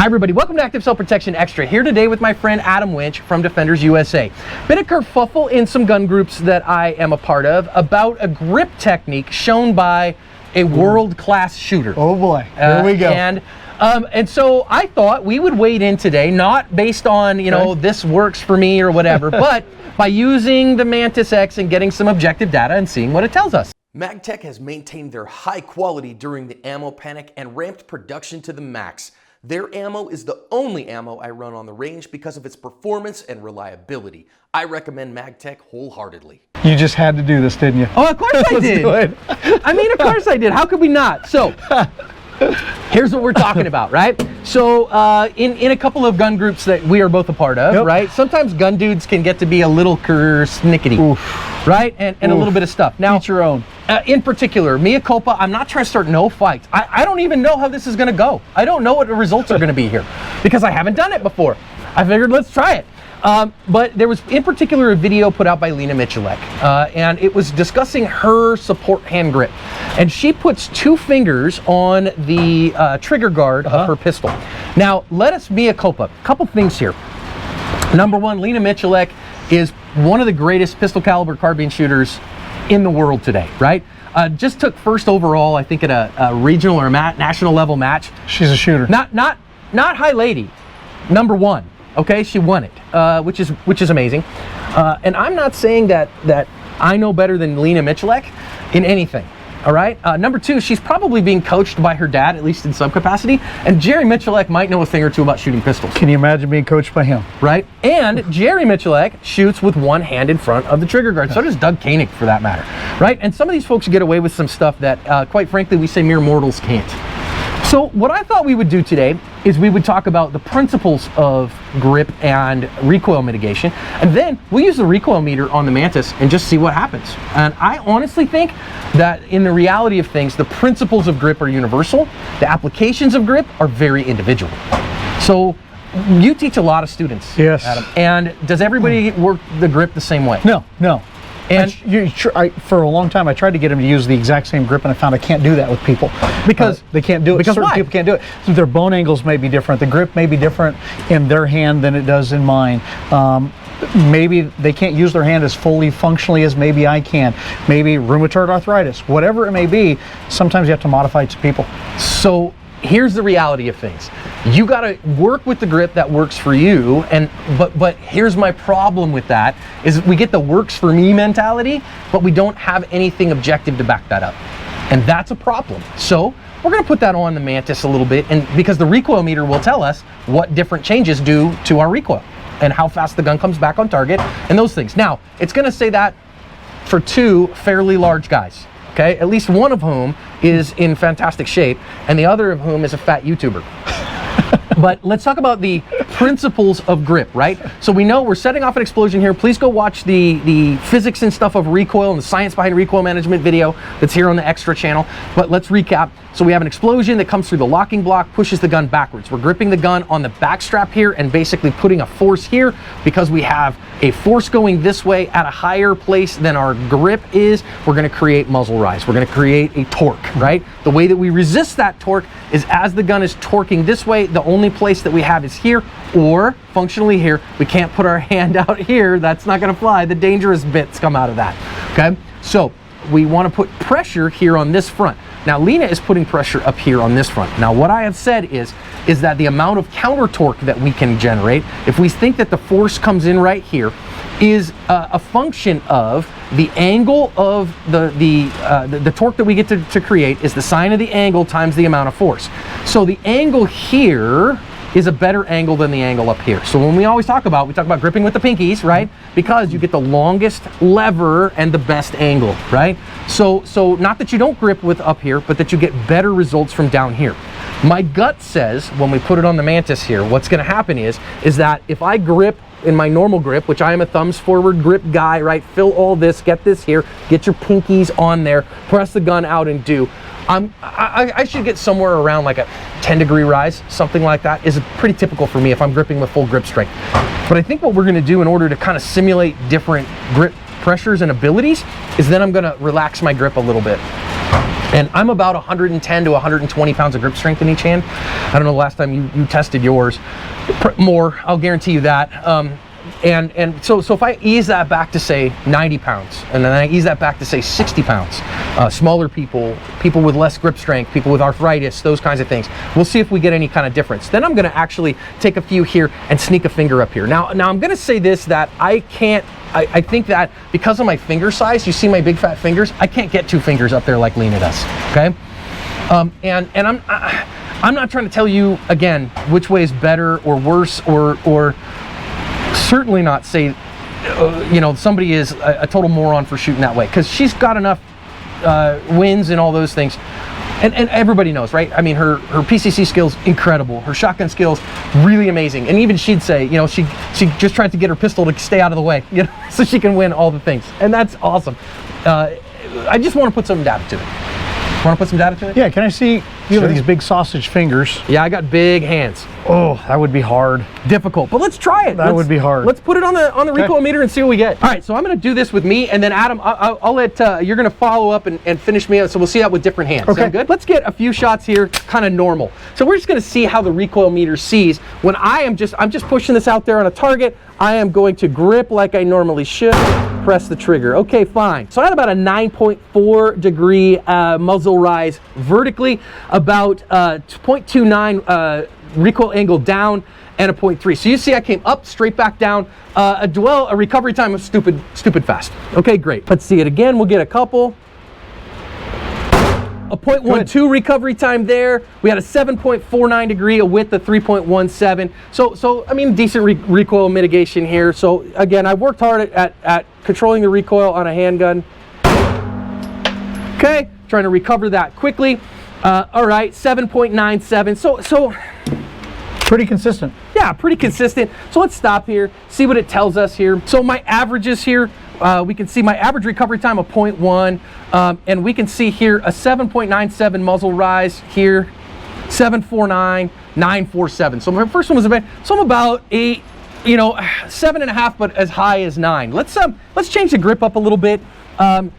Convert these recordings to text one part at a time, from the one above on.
Hi everybody, welcome to Active Cell Protection Extra. Here today with my friend Adam Winch from Defenders USA. Been a kerfuffle in some gun groups that I am a part of about a grip technique shown by a world-class shooter. Oh boy, here we go. And so I thought we would wade in today, not based on, this works for me or whatever, but by using the Mantis X and getting some objective data and seeing what it tells us. MagTech has maintained their high quality during the ammo panic and ramped production to the max. Their ammo is the only ammo I run on the range because of its performance and reliability. I recommend MagTech wholeheartedly. You just had to do this, didn't you? Oh, of course I did. Let's do it. I mean, of course I did. How could we not? So, here's what we're talking about, right? So, in a couple of gun groups that we are both a part of, right? Sometimes gun dudes can get to be a little snickety, right? And a little bit of stuff. Now, each your own. In particular, mea culpa, I'm not trying to start no fights. I don't even know how this is gonna go. I don't know what the results are gonna be here because I haven't done it before. I figured let's try it. But there was in particular a video put out by Lena Michalek, and it was discussing her support hand grip. And she puts 2 fingers on the trigger guard of her pistol. Now, let us mea culpa. A couple things here. Number one, Lena Michalek is one of the greatest pistol caliber carbine shooters in the world today, right? Just took first overall, I think, at a regional or national level match. She's a shooter. Not high lady, number 1. Okay, she won it, which is amazing. And I'm not saying that I know better than Lena Michalek in anything. All right. Number 2, she's probably being coached by her dad, at least in some capacity. And Jerry Michalek might know a thing or two about shooting pistols. Can you imagine being coached by him? Right. And Jerry Michalek shoots with one hand in front of the trigger guard. So does Doug Koenig, for that matter. Right. And some of these folks get away with some stuff that, quite frankly, we say mere mortals can't. So what I thought we would do today is we would talk about the principles of grip and recoil mitigation, and then we'll use the recoil meter on the Mantis and just see what happens. And I honestly think that in the reality of things, the principles of grip are universal. The applications of grip are very individual. So you teach a lot of students, yes, Adam, and does everybody work the grip the same way? No. And for a long time, I tried to get them to use the exact same grip, and I found I can't do that with people because they can't do it. Because certain why? people can't do it. So their bone angles may be different. The grip may be different in their hand than it does in mine. Maybe they can't use their hand as fully functionally as maybe I can. Maybe rheumatoid arthritis, whatever it may be. Sometimes you have to modify it to people. So here's the reality of things. You got to work with the grip that works for you, but here's my problem with that is we get the works for me mentality, but we don't have anything objective to back that up. And that's a problem. So we're going to put that on the Mantis a little bit, and because the recoil meter will tell us what different changes do to our recoil and how fast the gun comes back on target and those things. Now, it's going to say that for 2 fairly large guys. Okay, at least one of whom is in fantastic shape, and the other of whom is a fat YouTuber. But let's talk about the principles of grip, right? So we know we're setting off an explosion here. Please go watch the physics and stuff of recoil and the science behind recoil management video that's here on the Extra channel. But let's recap. So we have an explosion that comes through the locking block, pushes the gun backwards. We're gripping the gun on the back strap here and basically putting a force here because we have a force going this way at a higher place than our grip is. We're going to create muzzle rise. We're going to create a torque, right? The way that we resist that torque is as the gun is torquing this way, the only place that we have is here, or functionally here. We can't put our hand out here. That's not going to fly. The dangerous bits come out of that. Okay, so we want to put pressure here on this front. Now Lena is putting pressure up here on this front. Now what I have said is that the amount of counter torque that we can generate, if we think that the force comes in right here, is a function of the angle of the torque that we get to create is the sine of the angle times the amount of force. So the angle here is a better angle than the angle up here. So when we talk about gripping with the pinkies, right? Because you get the longest lever and the best angle, right? So not that you don't grip with up here, but that you get better results from down here. My gut says when we put it on the Mantis here, what's gonna happen is that if I grip in my normal grip, which I am a thumbs forward grip guy, right? Fill all this, get this here, get your pinkies on there, press the gun out and do. I should get somewhere around like a 10-degree rise, something like that is pretty typical for me if I'm gripping with full grip strength. But I think what we're gonna do in order to kind of simulate different grip pressures and abilities is then I'm gonna relax my grip a little bit. And I'm about 110 to 120 pounds of grip strength in each hand. I don't know the last time you tested yours. More, I'll guarantee you that. And so if I ease that back to say 90 pounds, and then I ease that back to say 60 pounds, smaller people, people with less grip strength, people with arthritis, those kinds of things, we'll see if we get any kind of difference. Then I'm gonna actually take a few here and sneak a finger up here. Now I'm gonna say this, that I think that because of my finger size, you see my big fat fingers, I can't get 2 fingers up there like Lena does, okay? And I'm not trying to tell you, again, which way is better or worse, or certainly not say, you know, somebody is a total moron for shooting that way, because she's got enough wins and all those things. And everybody knows, right? I mean, her PCC skills, incredible. Her shotgun skills, really amazing. And even she'd say, you know, she just tried to get her pistol to stay out of the way, you know, so she can win all the things. And that's awesome. I just want to put some data to it. Want to put some data to it? Yeah, can I see you have these big sausage fingers? Yeah, I got big hands. Oh, that would be hard. Difficult, but let's try it. That would be hard. Let's put it on the recoil meter and see what we get. All right, so I'm going to do this with me, and then Adam, I'll let you're going to follow up and finish me. So we'll see that with different hands. Okay. Sound good? Let's get a few shots here, kind of normal. So we're just going to see how the recoil meter sees when I'm just pushing this out there on a target. I am going to grip like I normally should. Press the trigger. Okay, fine. So I had about a 9.4 degree muzzle rise vertically, about 0.29 recoil angle down, and a 0.3. So you see I came up, straight back down, a recovery time of stupid fast. Okay, great. Let's see it again. We'll get a couple. A 0.12 recovery time there. We had a 7.49 degree, a width of 3.17. So I mean, decent recoil mitigation here. So again, I worked hard at controlling the recoil on a handgun. Okay, trying to recover that quickly. All right, 7.97. So pretty consistent. Yeah, pretty consistent. So let's stop here, see what it tells us here. So my averages here, we can see my average recovery time of 0.1, and we can see here a 7.97 muzzle rise here, 7.49, 9.47. So my first one was so I'm about 8, you know, 7.5, but as high as 9. Let's change the grip up a little bit. And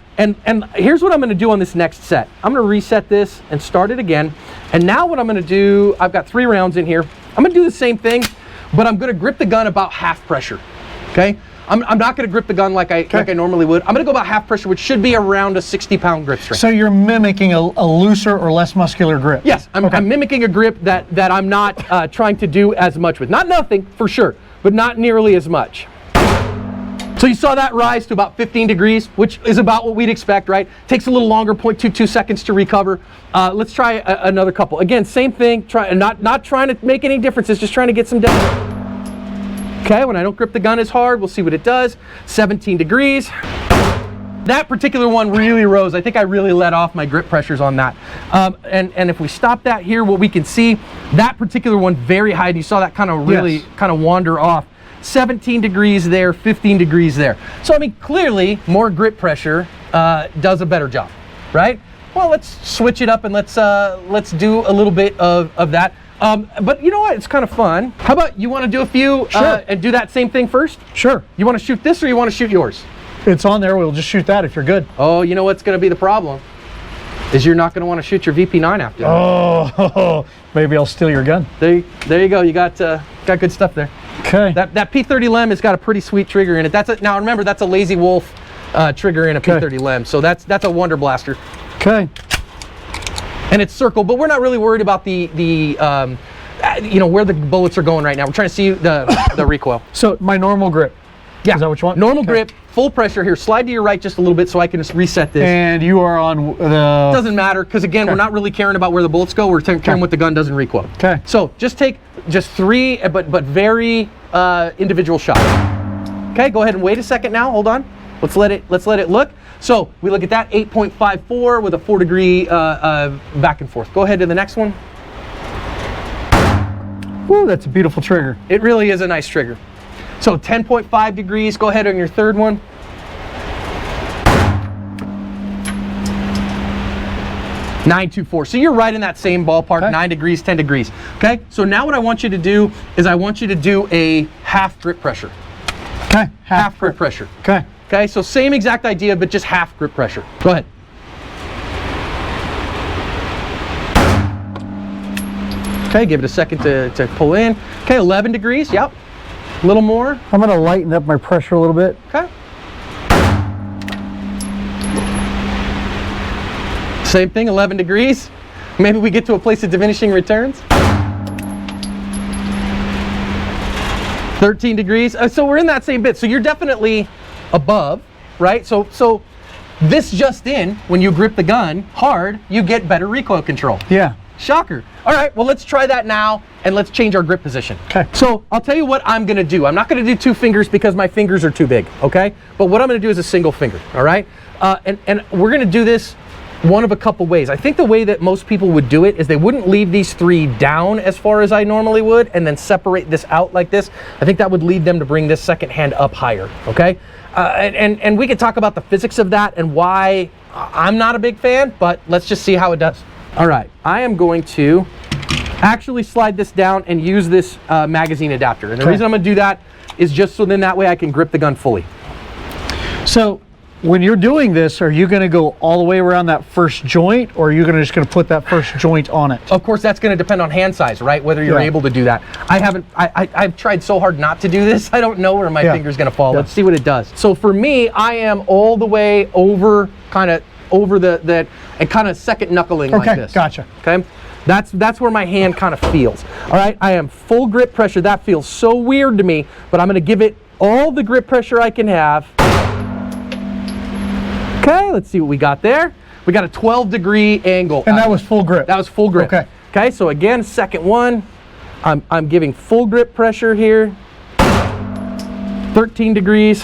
here's what I'm going to do on this next set. I'm going to reset this and start it again. And now what I'm going to do, I've got 3 rounds in here. I'm going to do the same thing, but I'm going to grip the gun about half pressure. Okay? I'm not going to grip the gun like I normally would. I'm going to go about half pressure, which should be around a 60-pound grip strength. So you're mimicking a looser or less muscular grip? Yes, I'm mimicking a grip that I'm not trying to do as much with. Not nothing, for sure, but not nearly as much. So you saw that rise to about 15 degrees, which is about what we'd expect, right? Takes a little longer, 0.22 seconds to recover. Let's try another couple. Again, same thing, not trying to make any differences, just trying to get some data. Okay, when I don't grip the gun as hard, we'll see what it does. 17 degrees. That particular one really rose. I think I really let off my grip pressures on that. And if we stop that here, what we can see, that particular one very high. And you saw that kind of really kind of wander off. 17 degrees there, 15 degrees there. So I mean, clearly more grip pressure does a better job, right? Well, let's switch it up and let's do a little bit of that. But you know what? It's kind of fun. How about you want to do a few and do that same thing first? Sure. You want to shoot this or you want to shoot yours? It's on there. We'll just shoot that if you're good. Oh, you know what's going to be the problem? Is you're not going to want to shoot your VP9 after that. Oh, maybe I'll steal your gun. There you go. You got good stuff there. Okay. That P30 Lem has got a pretty sweet trigger in it. Now remember, that's a Lazy Wolf trigger in a P30 Lem. So that's a Wonder Blaster. Okay. And it's circle, but we're not really worried about the you know, where the bullets are going right now. We're trying to see the recoil. So my normal grip. Yeah. Is that what you want? Normal grip, full pressure here. Slide to your right just a little bit so I can just reset this. And you are on the... Doesn't matter, because again, we're not really caring about where the bullets go. We're caring what the gun does in recoil. Okay. So just take 3, but very individual shots. Okay, go ahead and wait a second now. Hold on. Let's let it look. So we look at that 8.54 with a 4 degree back and forth. Go ahead to the next one. Woo, that's a beautiful trigger. It really is a nice trigger. So 10.5 degrees. Go ahead on your third one. .924. So you're right in that same ballpark. Okay. 9 degrees, 10 degrees. Okay. So now what I want you to do is I want you to do a half grip pressure. Okay. Half grip pressure. Okay. Okay. So same exact idea, but just half grip pressure. Go ahead. Okay, give it a second to pull in. Okay, 11 degrees, yep. A little more. I'm going to lighten up my pressure a little bit. Okay. Same thing, 11 degrees. Maybe we get to a place of diminishing returns. 13 degrees. So we're in that same bit. So you're definitely above, right? So this just in, when you grip the gun hard, you get better recoil control. Yeah. Shocker. All right, well, let's try that now, and let's change our grip position. Okay. So I'll tell you what I'm gonna do. I'm not gonna do 2 fingers because my fingers are too big, okay? But what I'm gonna do is a single finger, all right? And we're gonna do this one of a couple ways. I think the way that most people would do it is they wouldn't leave these 3 down as far as I normally would and then separate this out like this. I think that would lead them to bring this second hand up higher, okay? And we could talk about the physics of that and why I'm not a big fan, but let's just see how it does. All right, I am going to actually slide this down and use this magazine adapter. And the reason I'm gonna do that is just so then that way I can grip the gun fully. So when you're doing this, are you going to go all the way around that first joint, or are you just going to put that first joint on it? Of course, that's going to depend on hand size, right? Whether you're able to do that. I've tried so hard not to do this. I don't know where my finger's going to fall. Let's see what it does. So for me, I am all the way over, kind of over the and kind of second knuckling like this. Gotcha. Okay, that's where my hand kind of feels. All right, I am full grip pressure. That feels so weird to me, but I'm going to give it all the grip pressure I can have. Okay, let's see what we got there. We got a 12-degree angle. And that was full grip? That was full grip. Okay. Okay, so again, second one, I'm giving full grip pressure here. 13 degrees.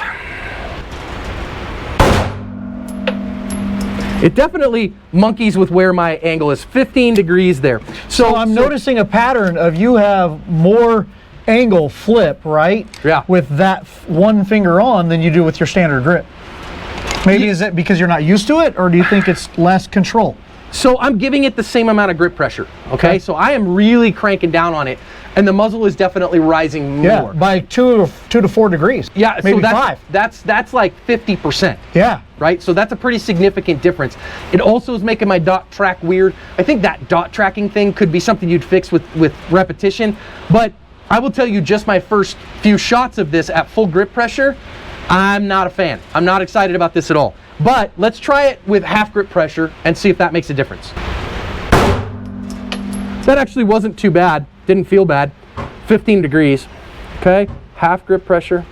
It definitely monkeys with where my angle is. 15 degrees there. So I'm noticing a pattern of you have more angle flip, right? Yeah. With that one finger on than you do with your standard grip. Maybe is it because you're not used to it, or do you think it's less control? So I'm giving it the same amount of grip pressure, okay? So I am really cranking down on it, and the muzzle is definitely rising more. Yeah, by 2 to 4 degrees. Yeah, maybe so 5. That's like 50%. Yeah. Right? So that's a pretty significant difference. It also is making my dot track weird. I think that dot tracking thing could be something you'd fix with repetition, but I will tell you, just my first few shots of this at full grip pressure, I'm not a fan. I'm not excited about this at all. But let's try it with half grip pressure and see if that makes a difference. That actually wasn't too bad. Didn't feel bad. 15 degrees. Okay, half grip pressure.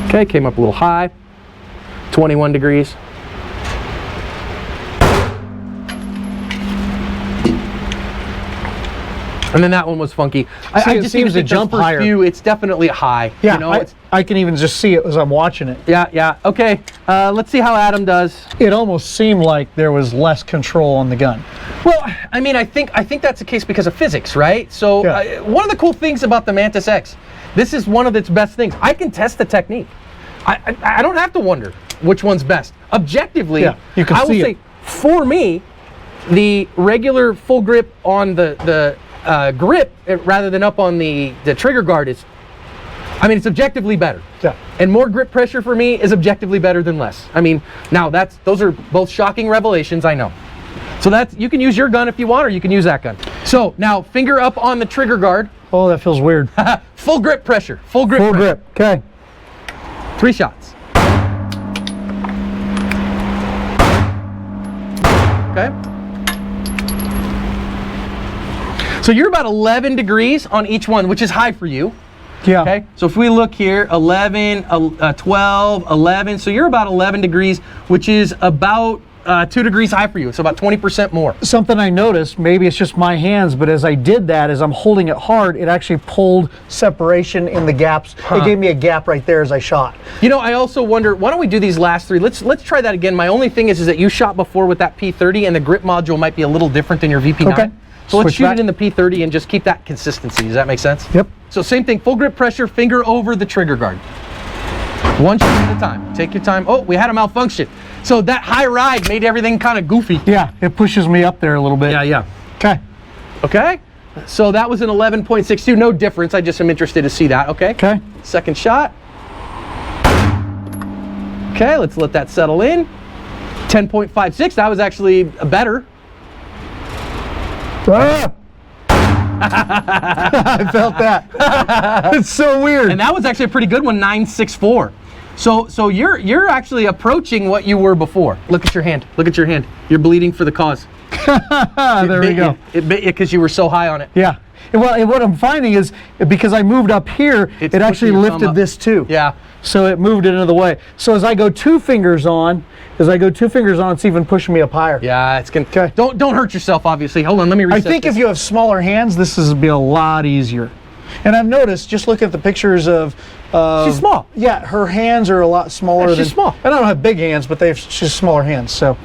Okay, came up a little high. 21 degrees. And then that one was funky. I just seems to jump higher. It's definitely high. Yeah, you know, I can even just see it as I'm watching it. Yeah. Okay, let's see how Adam does. It almost seemed like there was less control on the gun. Well, I mean, I think that's the case because of physics, right? So one of the cool things about the Mantis X, this is one of its best things. I can test the technique. I don't have to wonder which one's best. Objectively, you can I will say, for me, the regular full grip on the grip rather than up on the trigger guard is, I mean, it's objectively better. Yeah. And more grip pressure for me is objectively better than less. I mean, now those are both shocking revelations, I know. So you can use your gun if you want, or you can use that gun. So now finger up on the trigger guard. Oh, that feels weird. Full grip pressure. Full grip. Full grip. Okay. 3 shots. Okay. So you're about 11 degrees on each one, which is high for you. Yeah. Okay. So if we look here, 11, 12, 11. So you're about 11 degrees, which is about 2 degrees high for you. So about 20% more. Something I noticed, maybe it's just my hands, but as I did that, as I'm holding it hard, it actually pulled separation in the gaps. It gave me a gap right there as I shot. You know, I also wonder, why don't we do these last 3? Let's try that again. My only thing is that you shot before with that P30, and the grip module might be a little different than your VP9. Okay. So let's shoot it in the P30 and just keep that consistency. Does that make sense? Yep. So same thing, full grip pressure, finger over the trigger guard. 1 shot at a time. Take your time. Oh, we had a malfunction. So that high ride made everything kind of goofy. Yeah, it pushes me up there a little bit. Yeah. Okay. Okay. So that was an 11.62. No difference. I just am interested to see that. Okay. Okay. Second shot. Okay, let's let that settle in. 10.56. That was actually better. Ah! I felt that. It's so weird. And that was actually a pretty good one, 964. So you're actually approaching what you were before. Look at your hand. Look at your hand. You're bleeding for the cause. There we go. It bit you because you were so high on it. Yeah. Well, and what I'm finding is because I moved up here, It's it actually pushing your thumb lifted up. this too. Yeah. So it moved it into the way. So as I go two fingers on, it's even pushing me up higher. Yeah, it's gonna. Okay. Don't hurt yourself. Obviously. Hold on. Let me I reset think this. if you have smaller hands, this is be a lot easier. And I've noticed, just look at the pictures of. She's small. Yeah, her hands are a lot smaller. Yeah, she's small. And I don't have big hands, but she's smaller hands. So,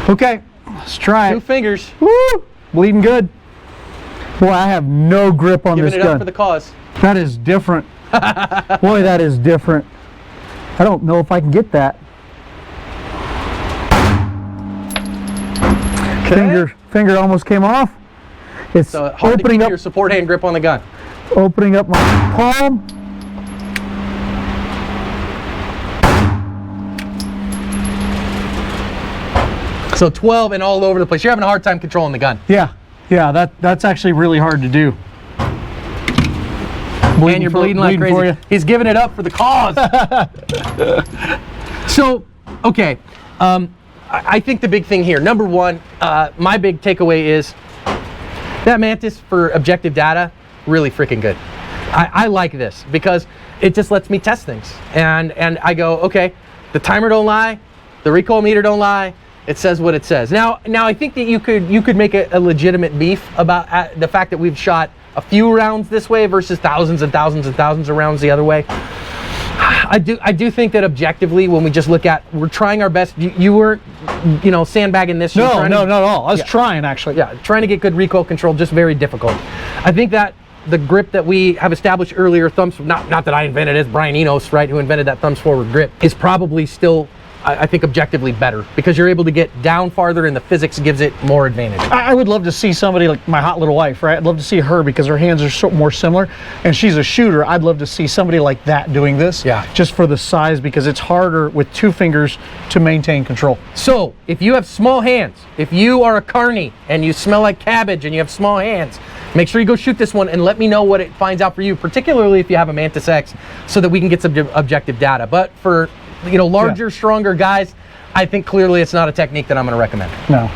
okay, let's try 2 it. fingers. Woo! Bleeding good. Boy, I have no grip on Giving this it gun. up for the cause. That is different. Boy, that is different. I don't know if I can get that. Finger almost came off. It's So hard to opening keep up, your support hand grip on the gun. opening up my palm. So 12 and all over the place. You're having a hard time controlling the gun. Yeah, that's actually really hard to do. And you're bleeding like for crazy. you. He's giving it up for the cause. So, okay. I think the big thing here, number one, my big takeaway is that Mantis for objective data, really freaking good. I like this because it just lets me test things. And I go, okay, the timer don't lie, the recoil meter don't lie, it says what it says. Now I think that you could make a legitimate beef about the fact that we've shot a few rounds this way versus thousands and thousands and thousands of rounds the other way. I do think that objectively, when we just look at, we're trying our best. You weren't, sandbagging this. No, not at all. I was trying actually. Yeah, trying to get good recoil control, just very difficult. I think that the grip that we have established earlier, not that I invented it, it's Brian Enos, right, who invented that thumbs forward grip, is probably still, I think, objectively better because you're able to get down farther and the physics gives it more advantage. I would love to see somebody like my hot little wife, right? I'd love to see her because her hands are more similar and she's a shooter. I'd love to see somebody like that doing this. Yeah. Just for the size because it's harder with 2 fingers to maintain control. So, if you have small hands, if you are a carny and you smell like cabbage and you have small hands, make sure you go shoot this one and let me know what it finds out for you, particularly if you have a Mantis X, so that we can get some objective data. But for larger, stronger guys, I think clearly it's not a technique that I'm going to recommend. No.